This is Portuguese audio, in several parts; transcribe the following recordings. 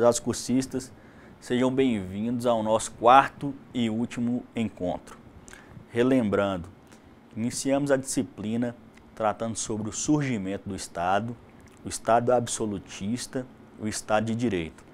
Prezados cursistas, sejam bem-vindos ao nosso quarto e último encontro. Relembrando, iniciamos a disciplina tratando sobre o surgimento do Estado, o Estado absolutista, o Estado de Direito.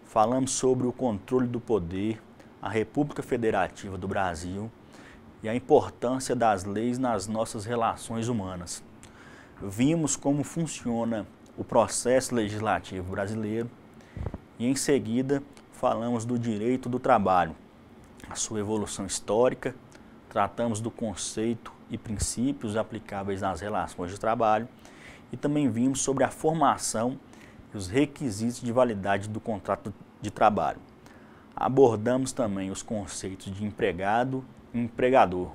Falamos sobre o controle do poder, a República Federativa do Brasil e a importância das leis nas nossas relações humanas. Vimos como funciona o processo legislativo brasileiro e, em seguida, falamos do direito do trabalho, a sua evolução histórica, tratamos do conceito e princípios aplicáveis nas relações de trabalho e também vimos sobre a formação e os requisitos de validade do contrato de trabalho. Abordamos também os conceitos de empregado e empregador.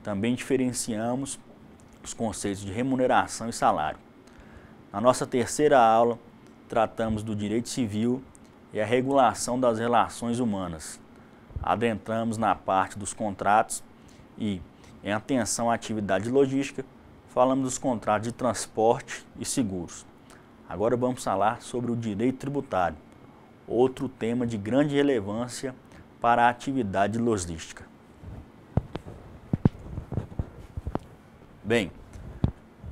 Também diferenciamos os conceitos de remuneração e salário. Na nossa terceira aula, tratamos do direito civil e a regulação das relações humanas. Adentramos na parte dos contratos e, em atenção à atividade logística, falamos dos contratos de transporte e seguros. Agora vamos falar sobre o direito tributário, outro tema de grande relevância para a atividade logística. Bem,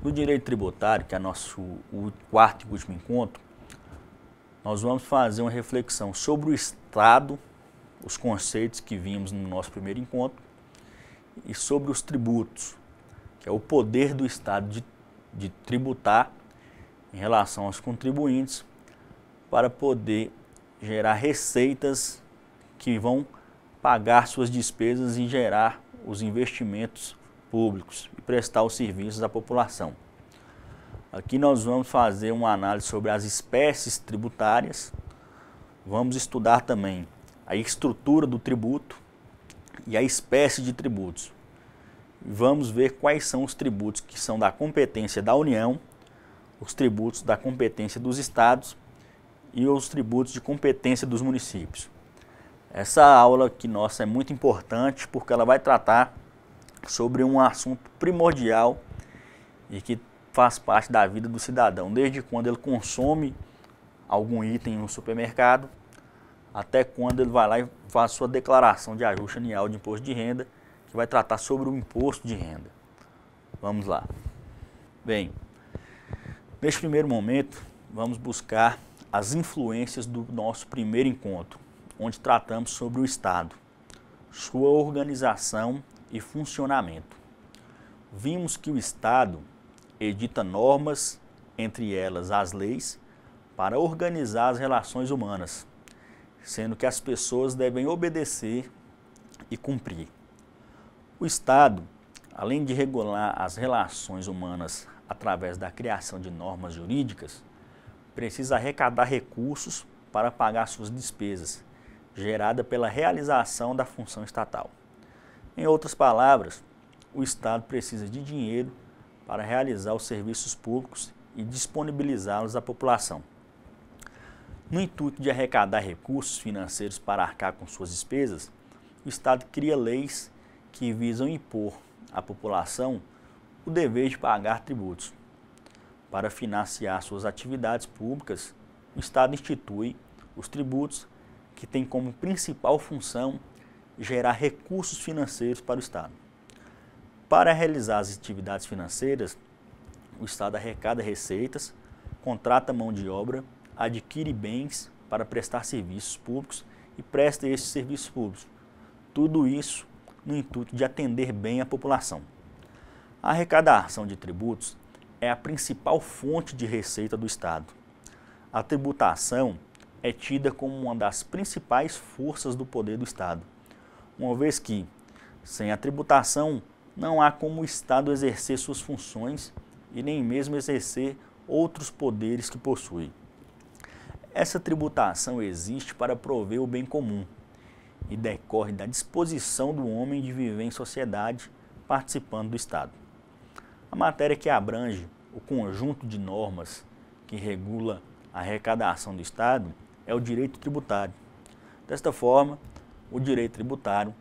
no direito tributário, que é nosso quarto e último encontro, nós vamos fazer uma reflexão sobre o Estado, os conceitos que vimos no nosso primeiro encontro, e sobre os tributos, que é o poder do Estado de tributar em relação aos contribuintes para poder gerar receitas que vão pagar suas despesas e gerar os investimentos públicos e prestar os serviços à população. Aqui nós vamos fazer uma análise sobre as espécies tributárias, vamos estudar também a estrutura do tributo e a espécie de tributos. Vamos ver quais são os tributos que são da competência da União, os tributos da competência dos estados e os tributos de competência dos municípios. Essa aula aqui nossa é muito importante porque ela vai tratar sobre um assunto primordial e que faz parte da vida do cidadão, desde quando ele consome algum item no supermercado, até quando ele vai lá e faz sua declaração de ajuste anual de imposto de renda, que vai tratar sobre o imposto de renda. Vamos lá. Bem, neste primeiro momento, vamos buscar as influências do nosso primeiro encontro, onde tratamos sobre o Estado, sua organização e funcionamento. Vimos que o Estado edita normas, entre elas as leis, para organizar as relações humanas, sendo que as pessoas devem obedecer e cumprir. O Estado, além de regular as relações humanas através da criação de normas jurídicas, precisa arrecadar recursos para pagar suas despesas, gerada pela realização da função estatal. Em outras palavras, o Estado precisa de dinheiro para realizar os serviços públicos e disponibilizá-los à população. No intuito de arrecadar recursos financeiros para arcar com suas despesas, o Estado cria leis que visam impor à população o dever de pagar tributos. Para financiar suas atividades públicas, o Estado institui os tributos que têm como principal função gerar recursos financeiros para o Estado. Para realizar as atividades financeiras, o Estado arrecada receitas, contrata mão de obra, adquire bens para prestar serviços públicos e presta esses serviços públicos. Tudo isso no intuito de atender bem a população. A arrecadação de tributos é a principal fonte de receita do Estado. A tributação é tida como uma das principais forças do poder do Estado, uma vez que, sem a tributação, não há como o Estado exercer suas funções e nem mesmo exercer outros poderes que possui. Essa tributação existe para prover o bem comum e decorre da disposição do homem de viver em sociedade participando do Estado. A matéria que abrange o conjunto de normas que regula a arrecadação do Estado é o direito tributário. Desta forma, o direito tributário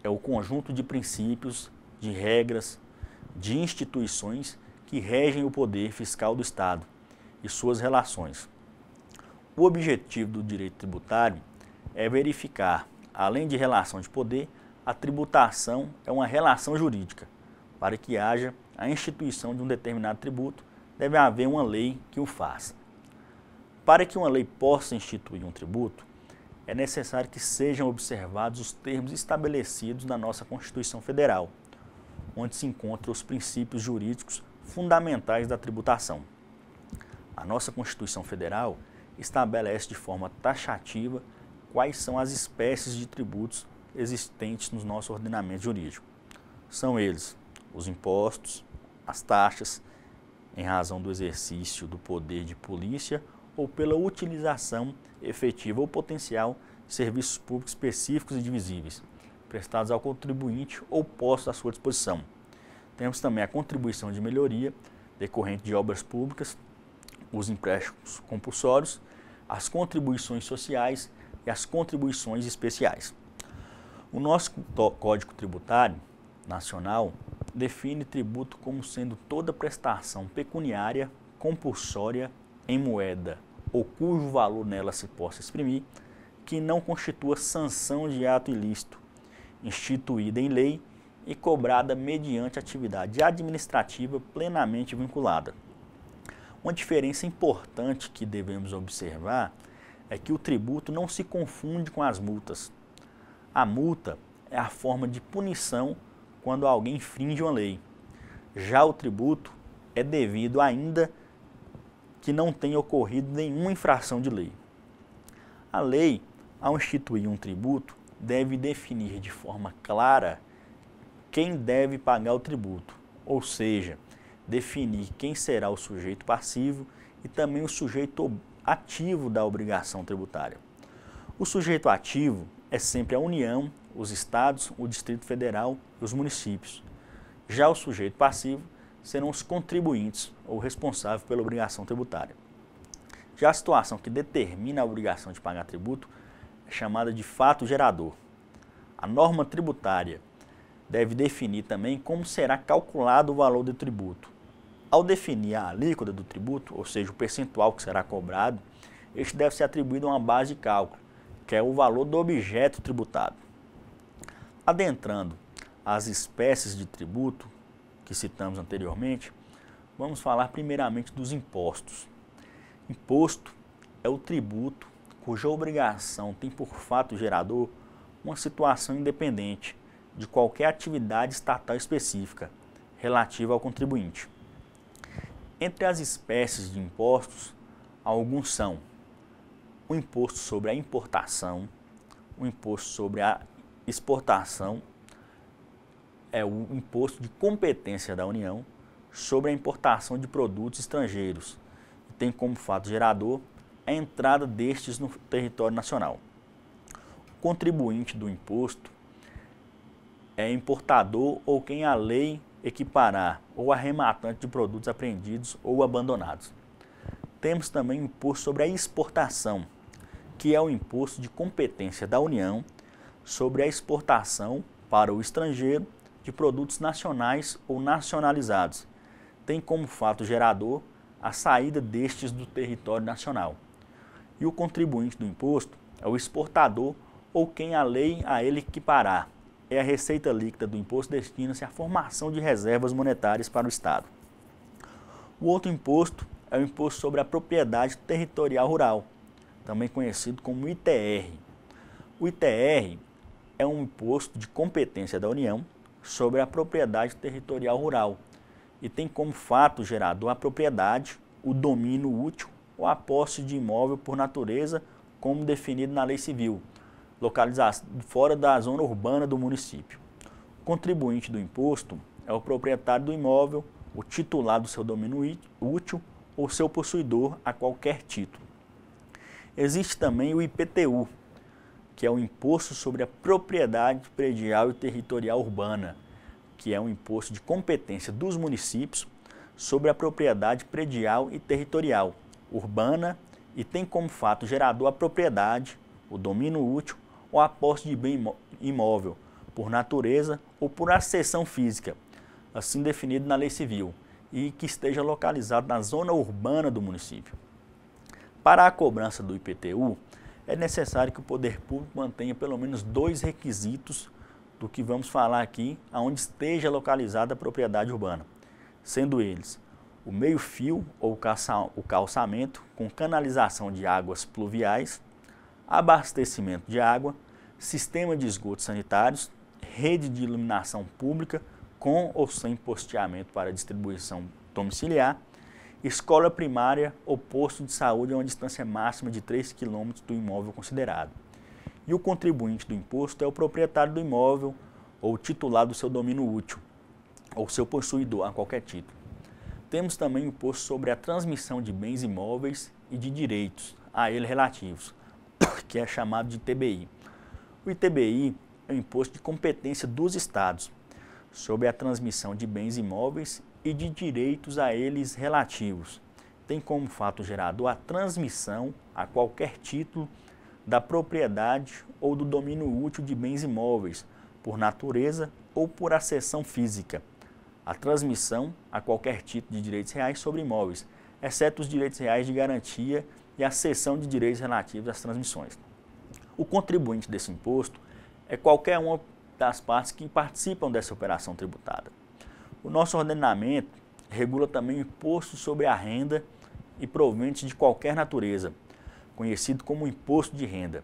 é o conjunto de princípios, de regras, de instituições que regem o poder fiscal do Estado e suas relações. O objetivo do direito tributário é verificar, além de relação de poder, a tributação é uma relação jurídica. Para que haja a instituição de um determinado tributo, deve haver uma lei que o faça. Para que uma lei possa instituir um tributo, é necessário que sejam observados os termos estabelecidos na nossa Constituição Federal, onde se encontram os princípios jurídicos fundamentais da tributação. A nossa Constituição Federal estabelece de forma taxativa quais são as espécies de tributos existentes no nosso ordenamento jurídico. São eles os impostos, as taxas, em razão do exercício do poder de polícia ou pela utilização efetiva ou potencial de serviços públicos específicos e divisíveis, prestados ao contribuinte ou postos à sua disposição. Temos também a contribuição de melhoria decorrente de obras públicas, os empréstimos compulsórios, as contribuições sociais e as contribuições especiais. O nosso Código Tributário Nacional define tributo como sendo toda prestação pecuniária, compulsória, em moeda ou cujo valor nela se possa exprimir, que não constitua sanção de ato ilícito, instituída em lei e cobrada mediante atividade administrativa plenamente vinculada. Uma diferença importante que devemos observar é que o tributo não se confunde com as multas. A multa é a forma de punição quando alguém infringe uma lei. Já o tributo é devido ainda que não tenha ocorrido nenhuma infração de lei. A lei, ao instituir um tributo, deve definir de forma clara quem deve pagar o tributo, ou seja, definir quem será o sujeito passivo e também o sujeito ativo da obrigação tributária. O sujeito ativo é sempre a União, os estados, o Distrito Federal e os municípios. Já o sujeito passivo serão os contribuintes ou responsáveis pela obrigação tributária. Já a situação que determina a obrigação de pagar tributo é chamada de fato gerador. A norma tributária deve definir também como será calculado o valor do tributo. Ao definir a alíquota do tributo, ou seja, o percentual que será cobrado, este deve ser atribuído a uma base de cálculo, que é o valor do objeto tributado. Adentrando as espécies de tributo que citamos anteriormente, vamos falar primeiramente dos impostos. Imposto é o tributo cuja obrigação tem por fato gerador uma situação independente de qualquer atividade estatal específica relativa ao contribuinte. Entre as espécies de impostos, alguns são o imposto sobre a importação, o imposto sobre a exportação, é o imposto de competência da União sobre a importação de produtos estrangeiros, e tem como fato gerador a entrada destes no território nacional. O contribuinte do imposto é importador ou quem a lei equiparar, ou arrematante de produtos apreendidos ou abandonados. Temos também o imposto sobre a exportação, que é o imposto de competência da União sobre a exportação para o estrangeiro de produtos nacionais ou nacionalizados. Tem como fato gerador a saída destes do território nacional. E o contribuinte do imposto é o exportador ou quem a lei a ele equiparar. É a receita líquida do imposto destina-se à formação de reservas monetárias para o Estado. O outro imposto é o imposto sobre a propriedade territorial rural, também conhecido como ITR. O ITR é um imposto de competência da União sobre a propriedade territorial rural e tem como fato gerador a propriedade, o domínio útil ou a posse de imóvel por natureza, como definido na lei civil, localizado fora da zona urbana do município. O contribuinte do imposto é o proprietário do imóvel, o titular do seu domínio útil ou seu possuidor a qualquer título. Existe também o IPTU, que é o Imposto sobre a Propriedade Predial e Territorial Urbana, que é um imposto de competência dos municípios sobre a propriedade predial e territorial urbana e tem como fato gerador a propriedade, o domínio útil ou a posse de bem imóvel, por natureza ou por acessão física, assim definido na lei civil, e que esteja localizado na zona urbana do município. Para a cobrança do IPTU, é necessário que o poder público mantenha pelo menos 2 requisitos do que vamos falar aqui, aonde esteja localizada a propriedade urbana, sendo eles o meio-fio ou o calçamento com canalização de águas pluviais, abastecimento de água, sistema de esgotos sanitários, rede de iluminação pública com ou sem posteamento para distribuição domiciliar, escola primária ou posto de saúde a uma distância máxima de 3 km do imóvel considerado. E o contribuinte do imposto é o proprietário do imóvel ou o titular do seu domínio útil, ou seu possuidor a qualquer título. Temos também o imposto sobre a transmissão de bens imóveis e de direitos a ele relativos, que é chamado de ITBI. O ITBI é o imposto de competência dos estados sobre a transmissão de bens imóveis e de direitos a eles relativos. Tem como fato gerador a transmissão a qualquer título da propriedade ou do domínio útil de bens imóveis, por natureza ou por acessão física. A transmissão a qualquer título de direitos reais sobre imóveis, exceto os direitos reais de garantia e a cessão de direitos relativos às transmissões. O contribuinte desse imposto é qualquer uma das partes que participam dessa operação tributada. O nosso ordenamento regula também o imposto sobre a renda e proventes de qualquer natureza, conhecido como imposto de renda,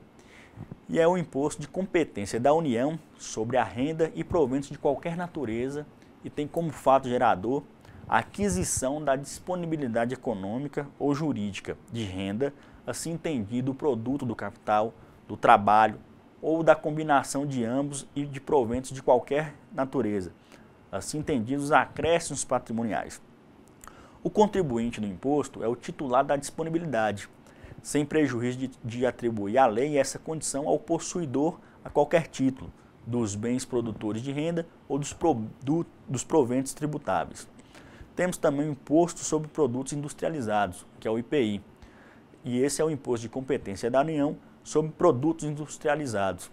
e é o imposto de competência da União sobre a renda e proventos de qualquer natureza e tem como fato gerador a aquisição da disponibilidade econômica ou jurídica de renda, assim entendido o produto do capital, do trabalho ou da combinação de ambos e de proventos de qualquer natureza, assim entendidos os acréscimos patrimoniais. O contribuinte do imposto é o titular da disponibilidade, sem prejuízo de atribuir à lei essa condição ao possuidor a qualquer título, dos bens produtores de renda ou dos proventos tributáveis. Temos também o imposto sobre produtos industrializados, que é o IPI, e esse é o imposto de competência da União sobre produtos industrializados.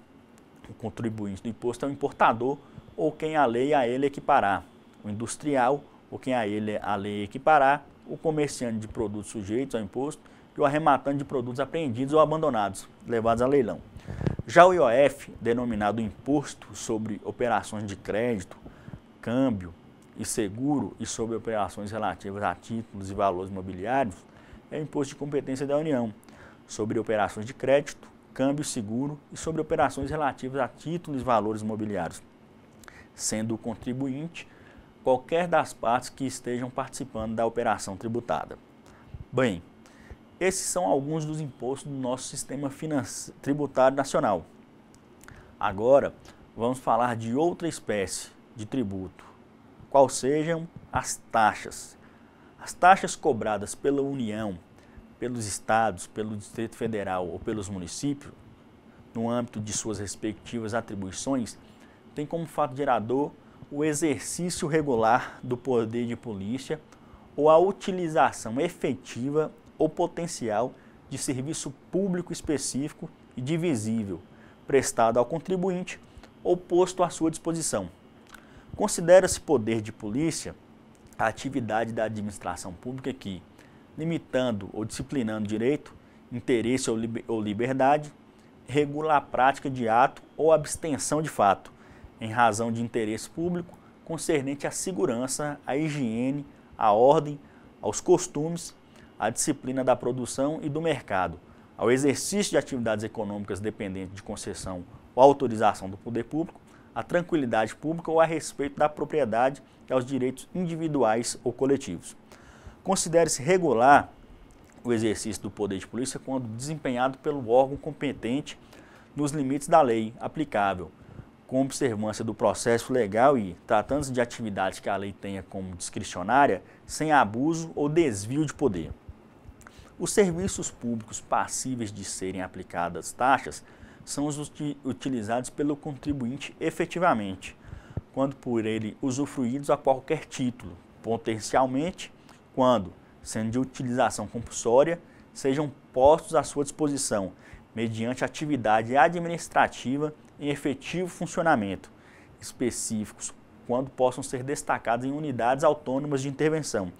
O contribuinte do imposto é o importador ou quem a lei a ele equiparar, o industrial ou quem a lei equiparar, o comerciante de produtos sujeitos ao imposto e o arrematante de produtos apreendidos ou abandonados, levados a leilão. Já o IOF, denominado Imposto sobre Operações de Crédito, Câmbio e Seguro e sobre operações relativas a títulos e valores imobiliários, é o imposto de competência da União sobre operações de crédito, câmbio e seguro e sobre operações relativas a títulos e valores imobiliários, sendo o contribuinte qualquer das partes que estejam participando da operação tributada. Bem, esses são alguns dos impostos do nosso sistema tributário nacional. Agora, vamos falar de outra espécie de tributo, quais sejam as taxas. As taxas cobradas pela União, pelos estados, pelo Distrito Federal ou pelos municípios, no âmbito de suas respectivas atribuições, têm como fato gerador o exercício regular do poder de polícia ou a utilização efetiva ou potencial de serviço público específico e divisível, prestado ao contribuinte ou posto à sua disposição. Considera-se poder de polícia a atividade da administração pública que, limitando ou disciplinando direito, interesse ou liberdade, regula a prática de ato ou abstenção de fato, em razão de interesse público concernente à segurança, à higiene, à ordem, aos costumes, à disciplina da produção e do mercado, ao exercício de atividades econômicas dependentes de concessão ou autorização do poder público, à tranquilidade pública ou a respeito da propriedade e aos direitos individuais ou coletivos. Considere-se regular o exercício do poder de polícia quando desempenhado pelo órgão competente nos limites da lei aplicável, com observância do processo legal e tratando-se de atividades que a lei tenha como discricionária, sem abuso ou desvio de poder. Os serviços públicos passíveis de serem aplicadas taxas são os utilizados pelo contribuinte efetivamente, quando por ele usufruídos a qualquer título, potencialmente, quando, sendo de utilização compulsória, sejam postos à sua disposição, mediante atividade administrativa em efetivo funcionamento, específicos, quando possam ser destacados em unidades autônomas de intervenção,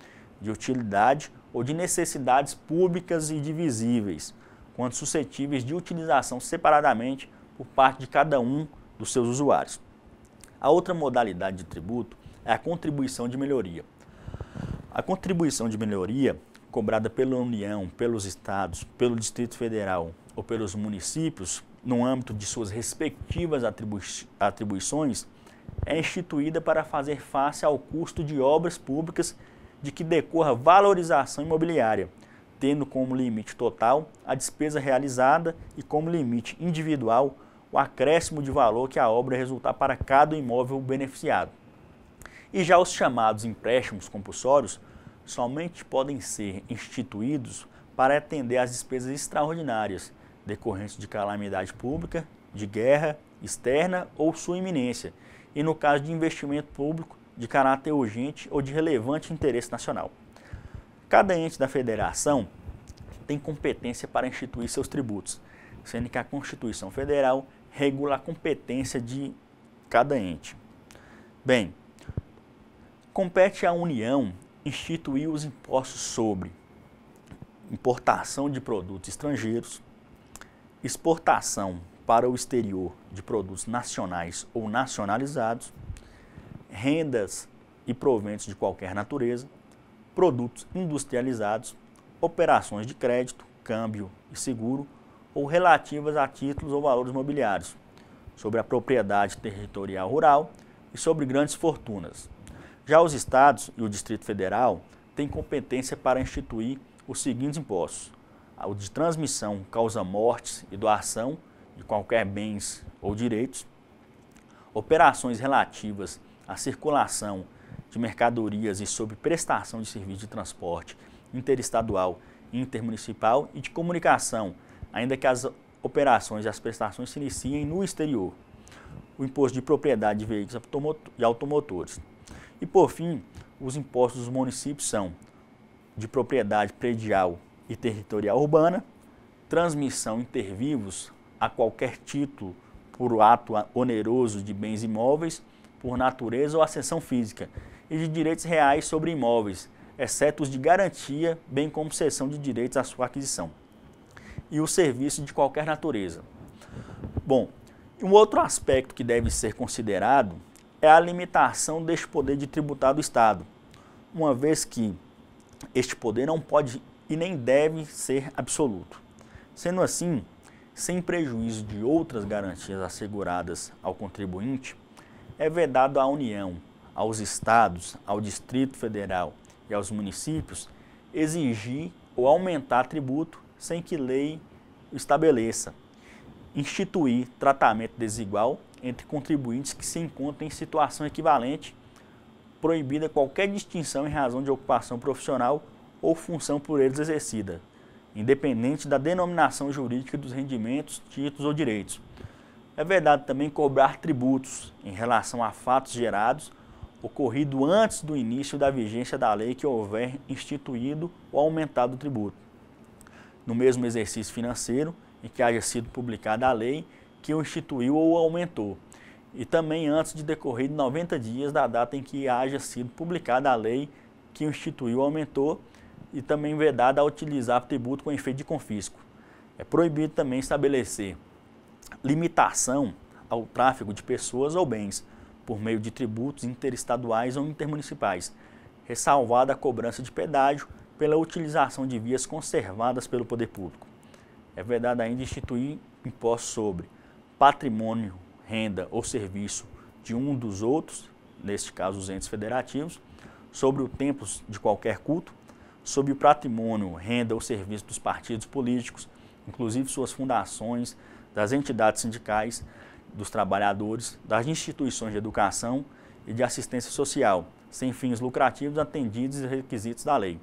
de utilidade ou de necessidades públicas e divisíveis, quando suscetíveis de utilização separadamente por parte de cada um dos seus usuários. A outra modalidade de tributo é a contribuição de melhoria. A contribuição de melhoria, cobrada pela União, pelos Estados, pelo Distrito Federal ou pelos municípios, no âmbito de suas respectivas atribuições, é instituída para fazer face ao custo de obras públicas de que decorra valorização imobiliária, tendo como limite total a despesa realizada e como limite individual o acréscimo de valor que a obra resultar para cada imóvel beneficiado. E já os chamados empréstimos compulsórios somente podem ser instituídos para atender às despesas extraordinárias decorrentes de calamidade pública, de guerra externa ou sua iminência, e no caso de investimento público de caráter urgente ou de relevante interesse nacional. Cada ente da federação tem competência para instituir seus tributos, sendo que a Constituição Federal regula a competência de cada ente. Bem, compete à União instituir os impostos sobre importação de produtos estrangeiros, exportação para o exterior de produtos nacionais ou nacionalizados, rendas e proventos de qualquer natureza, produtos industrializados, operações de crédito, câmbio e seguro ou relativas a títulos ou valores mobiliários, sobre a propriedade territorial rural e sobre grandes fortunas. Já os Estados e o Distrito Federal têm competência para instituir os seguintes impostos: o de transmissão, causa-mortes e doação de qualquer bens ou direitos, operações relativas à circulação de mercadorias e sobre prestação de serviço de transporte interestadual e intermunicipal e de comunicação, ainda que as operações e as prestações se iniciem no exterior, o imposto de propriedade de veículos e automotores. E, por fim, os impostos dos municípios são de propriedade predial e territorial urbana, transmissão inter vivos a qualquer título por ato oneroso de bens imóveis, por natureza ou acessão física, e de direitos reais sobre imóveis, exceto os de garantia, bem como cessão de direitos à sua aquisição, e o serviço de qualquer natureza. Bom, um outro aspecto que deve ser considerado é a limitação deste poder de tributar do Estado, uma vez que este poder não pode e nem deve ser absoluto. Sendo assim, sem prejuízo de outras garantias asseguradas ao contribuinte, é vedado à União, aos Estados, ao Distrito Federal e aos municípios exigir ou aumentar tributo sem que lei o estabeleça, instituir tratamento desigual entre contribuintes que se encontram em situação equivalente, proibida qualquer distinção em razão de ocupação profissional ou função por eles exercida, independente da denominação jurídica dos rendimentos, títulos ou direitos. É vedado também cobrar tributos em relação a fatos gerados ocorrido antes do início da vigência da lei que houver instituído ou aumentado o tributo, no mesmo exercício financeiro em que haja sido publicada a lei que o instituiu ou aumentou, e também antes de decorrer 90 dias da data em que haja sido publicada a lei que o instituiu ou aumentou, e também vedada a utilizar tributo com efeito de confisco. É proibido também estabelecer limitação ao tráfego de pessoas ou bens por meio de tributos interestaduais ou intermunicipais, ressalvada a cobrança de pedágio pela utilização de vias conservadas pelo poder público. É vedado ainda instituir impostos sobre patrimônio, renda ou serviço de um dos outros, neste caso os entes federativos, sobre o tempo de qualquer culto, sobre o patrimônio, renda ou serviço dos partidos políticos, inclusive suas fundações, das entidades sindicais, dos trabalhadores, das instituições de educação e de assistência social, sem fins lucrativos atendidos e requisitos da lei.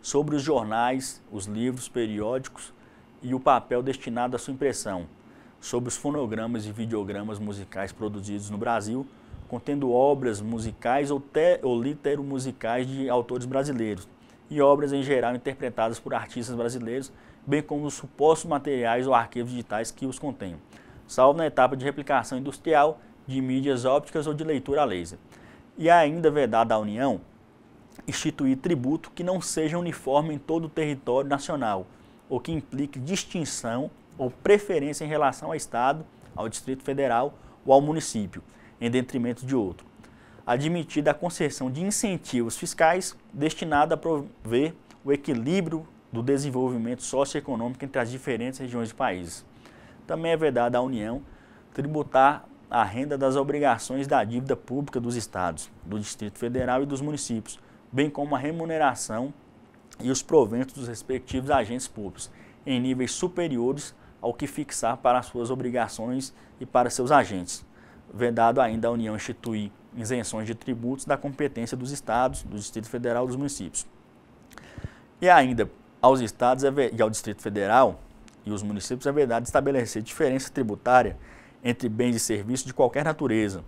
Sobre os jornais, os livros, periódicos e o papel destinado à sua impressão, sobre os fonogramas e videogramas musicais produzidos no Brasil, contendo obras musicais ou litero-musicais de autores brasileiros, e obras em geral interpretadas por artistas brasileiros, bem como os supostos materiais ou arquivos digitais que os contenham, salvo na etapa de replicação industrial, de mídias ópticas ou de leitura a laser. E ainda vedada à União instituir tributo que não seja uniforme em todo o território nacional, ou que implique distinção ou preferência em relação ao Estado, ao Distrito Federal ou ao município, em detrimento de outro. Admitida a concessão de incentivos fiscais destinados a prover o equilíbrio do desenvolvimento socioeconômico entre as diferentes regiões do país. Também é vedada à União tributar a renda das obrigações da dívida pública dos Estados, do Distrito Federal e dos municípios, bem como a remuneração e os proventos dos respectivos agentes públicos, em níveis superiores ao que fixar para suas obrigações e para seus agentes. Vedado ainda à União instituir isenções de tributos da competência dos Estados, do Distrito Federal e dos municípios. E ainda aos Estados e ao Distrito Federal e os municípios é vedado estabelecer diferença tributária entre bens e serviços de qualquer natureza,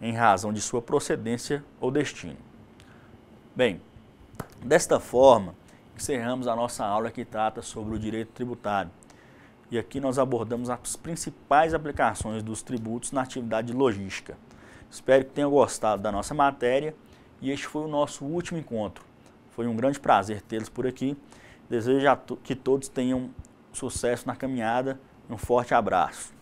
em razão de sua procedência ou destino. Bem, desta forma, encerramos a nossa aula que trata sobre o direito tributário. E aqui nós abordamos as principais aplicações dos tributos na atividade de logística. Espero que tenham gostado da nossa matéria e este foi o nosso último encontro. Foi um grande prazer tê-los por aqui. Desejo que todos tenham sucesso na caminhada e um forte abraço.